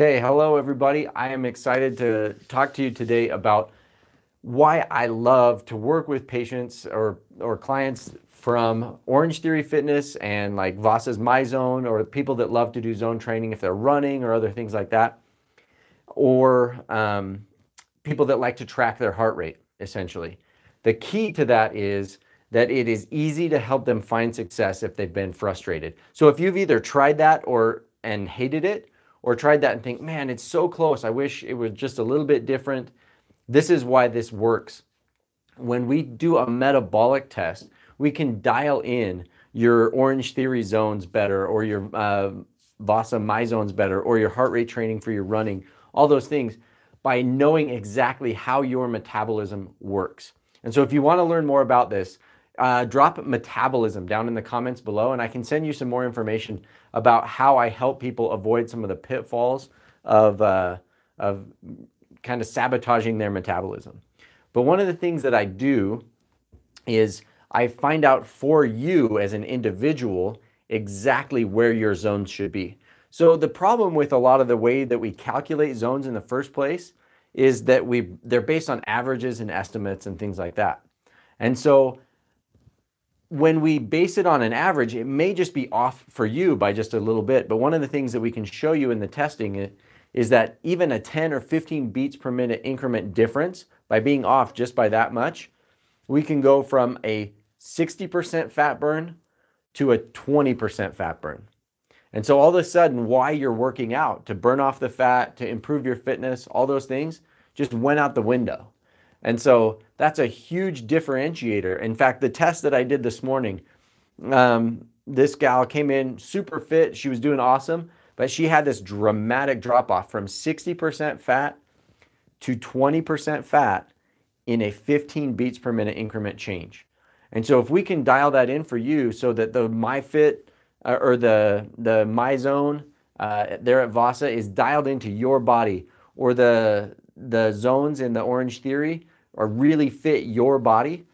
Okay, hello everybody. I am excited to talk to you today about why I love to work with patients or clients from Orange Theory Fitness and like Vasa's MYZONE, or people that love to do zone training if they're running or other things like that, or people that like to track their heart rate, essentially. The key to that is that it is easy to help them find success if they've been frustrated. So if you've either tried that and hated it, or tried that and think, man, it's so close, I wish it was just a little bit different, this is why this works. When we do a metabolic test, we can dial in your Orange Theory zones better, or your Vasa MYZONEs better, or your heart rate training for your running, all those things, by knowing exactly how your metabolism works. And so if you want to learn more about this, drop metabolism down in the comments below, and I can send you some more information about how I help people avoid some of the pitfalls of kind of sabotaging their metabolism. But one of the things that I do is I find out for you as an individual exactly where your zones should be. So the problem with a lot of the way that we calculate zones in the first place is that they're based on averages and estimates and things like that. And so when we base it on an average, it may just be off for you by just a little bit. But one of the things that we can show you in the testing is that even a 10 or 15 beats per minute increment difference, by being off just by that much, we can go from a 60% fat burn to a 20% fat burn. And so all of a sudden, why you're working out, to burn off the fat, to improve your fitness, all those things just went out the window. And so that's a huge differentiator. In fact, the test that I did this morning, this gal came in super fit. She was doing awesome, but she had this dramatic drop off from 60% fat to 20% fat in a 15 beats per minute increment change. And so if we can dial that in for you so that the MyFit or the MYZONE there at Vasa is dialed into your body, or the zones in the Orange Theory or really fit your body,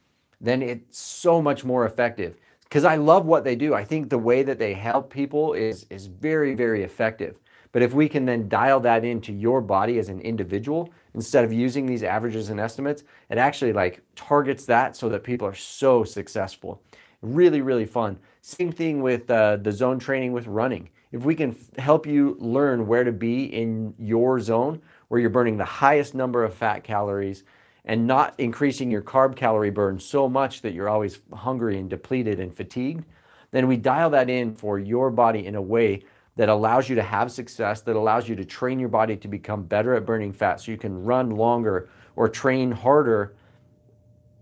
then it's so much more effective. Because I love what they do. I think the way that they help people is very, very effective. But if we can then dial that into your body as an individual, instead of using these averages and estimates, it actually like targets that so that people are so successful. Really, really fun. Same thing with the zone training with running. If we can help you learn where to be in your zone, where you're burning the highest number of fat calories and not increasing your carb calorie burn so much that you're always hungry and depleted and fatigued, then we dial that in for your body in a way that allows you to have success, that allows you to train your body to become better at burning fat so you can run longer or train harder,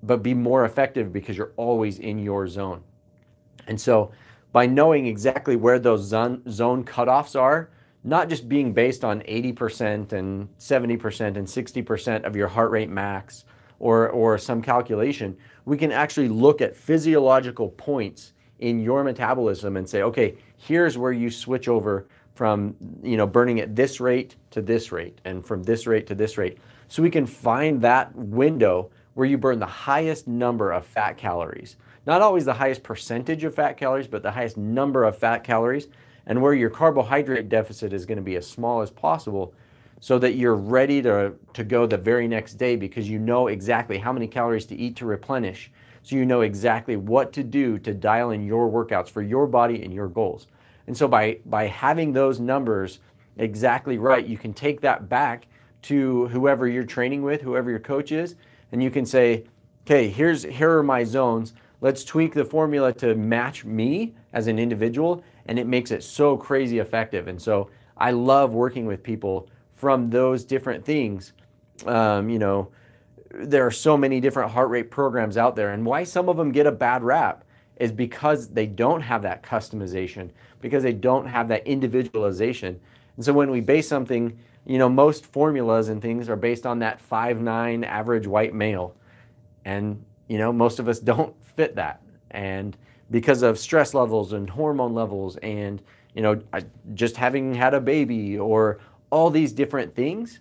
but be more effective because you're always in your zone. And so by knowing exactly where those zone cutoffs are, not just being based on 80% and 70% and 60% of your heart rate max or some calculation, we can actually look at physiological points in your metabolism and say, okay, here's where you switch over from, burning at this rate to this rate, and from this rate to this rate. So we can find that window where you burn the highest number of fat calories. Not always the highest percentage of fat calories, but the highest number of fat calories, and where your carbohydrate deficit is going to be as small as possible, so that you're ready to go the very next day, because you know exactly how many calories to eat to replenish. So you know exactly what to do to dial in your workouts for your body and your goals. And so by having those numbers exactly right, you can take that back to whoever you're training with, whoever your coach is, and you can say, okay, here are my zones. Let's tweak the formula to match me as an individual, and it makes it so crazy effective. And so I love working with people from those different things. There are so many different heart rate programs out there, and why some of them get a bad rap is because they don't have that customization, because they don't have that individualization. And so when we base something, most formulas and things are based on that 5'9" average white male. And, most of us don't fit that. And because of stress levels and hormone levels and, just having had a baby, or all these different things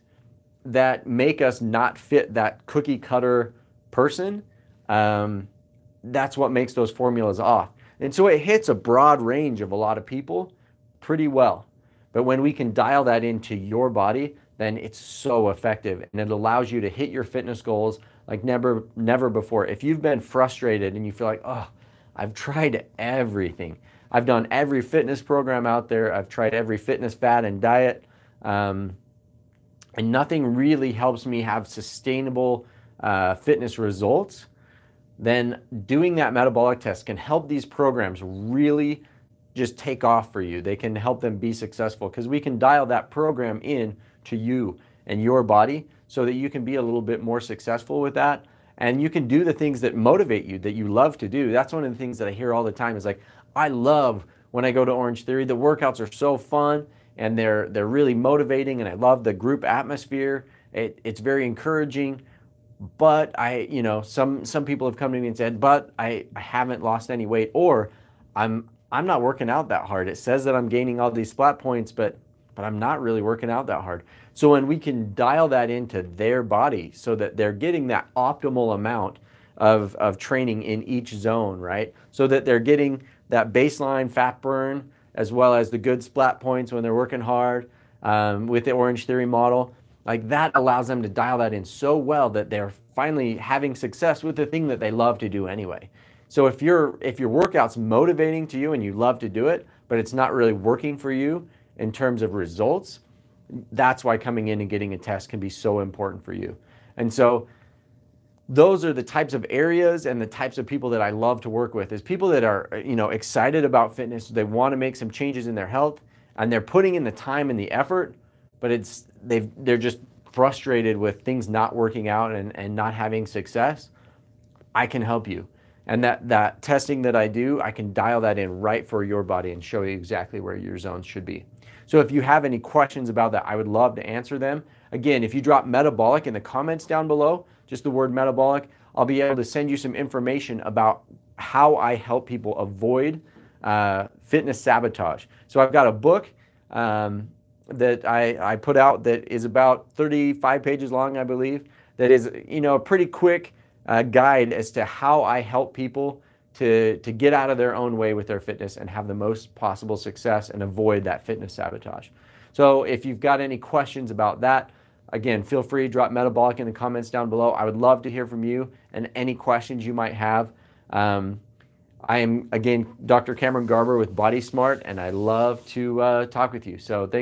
that make us not fit that cookie cutter person, that's what makes those formulas off. And so it hits a broad range of a lot of people pretty well. But when we can dial that into your body, then it's so effective, and it allows you to hit your fitness goals like never before. If you've been frustrated and you feel like, oh, I've tried everything. I've done every fitness program out there. I've tried every fitness fad and diet, and nothing really helps me have sustainable fitness results. Then doing that metabolic test can help these programs really just take off for you. They can help them be successful because we can dial that program in to you and your body so that you can be a little bit more successful with that. And you can do the things that motivate you, that you love to do. That's one of the things that I hear all the time is like, I love when I go to Orange Theory. The workouts are so fun and they're really motivating, and I love the group atmosphere. It's very encouraging. But some people have come to me and said, but I haven't lost any weight, or I'm not working out that hard. It says that I'm gaining all these splat points, but I'm not really working out that hard. So when we can dial that into their body so that they're getting that optimal amount of training in each zone, right? So that they're getting that baseline fat burn as well as the good splat points when they're working hard with the Orange Theory model. Like that allows them to dial that in so well that they're finally having success with the thing that they love to do anyway. So if your workout's motivating to you and you love to do it, but it's not really working for you in terms of results, that's why coming in and getting a test can be so important for you. And so those are the types of areas and the types of people that I love to work with, is people that are, excited about fitness. They want to make some changes in their health and they're putting in the time and the effort, but they're just frustrated with things not working out and not having success. I can help you. And that testing that I do, I can dial that in right for your body and show you exactly where your zones should be. So if you have any questions about that, I would love to answer them. Again, if you drop metabolic in the comments down below, just the word metabolic, I'll be able to send you some information about how I help people avoid fitness sabotage. So I've got a book that I put out that is about 35 pages long, I believe, that is a pretty quick guide as to how I help people to get out of their own way with their fitness and have the most possible success and avoid that fitness sabotage. So if you've got any questions about that, again, feel free to drop metabolic in the comments down below. I would love to hear from you and any questions you might have. I am, again, Dr. Cameron Garber with Body Smart, and I love to talk with you. So thanks.